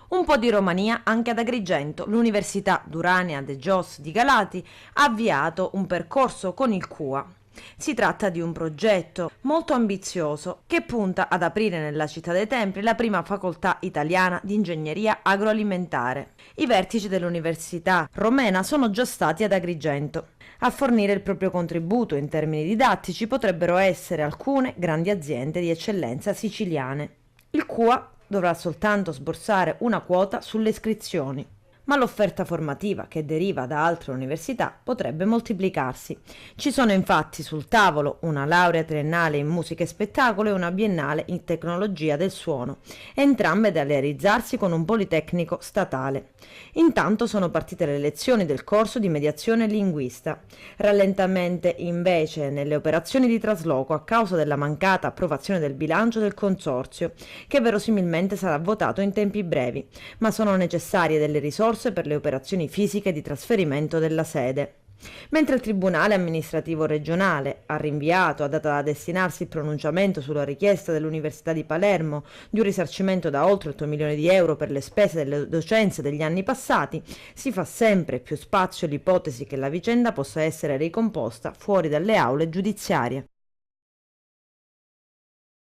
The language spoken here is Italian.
Un po' di Romania anche ad Agrigento. L'Università Durania de Jos di Galati ha avviato un percorso con il CUA. Si tratta di un progetto molto ambizioso che punta ad aprire nella città dei Templi la prima facoltà italiana di ingegneria agroalimentare. I vertici dell'Università romena sono già stati ad Agrigento. A fornire il proprio contributo in termini didattici potrebbero essere alcune grandi aziende di eccellenza siciliane. Il CUA dovrà soltanto sborsare una quota sulle iscrizioni, ma l'offerta formativa che deriva da altre università potrebbe moltiplicarsi. Ci sono infatti sul tavolo una laurea triennale in musica e spettacolo e una biennale in tecnologia del suono, entrambe da realizzarsi con un politecnico statale. Intanto sono partite le lezioni del corso di mediazione linguista. Rallentamento invece nelle operazioni di trasloco a causa della mancata approvazione del bilancio del consorzio, che verosimilmente sarà votato in tempi brevi, ma sono necessarie delle risorse per le operazioni fisiche di trasferimento della sede. Mentre il Tribunale amministrativo regionale ha rinviato a data da destinarsi il pronunciamento sulla richiesta dell'Università di Palermo di un risarcimento da oltre 8 milioni di euro per le spese delle docenze degli anni passati, si fa sempre più spazio all'ipotesi che la vicenda possa essere ricomposta fuori dalle aule giudiziarie.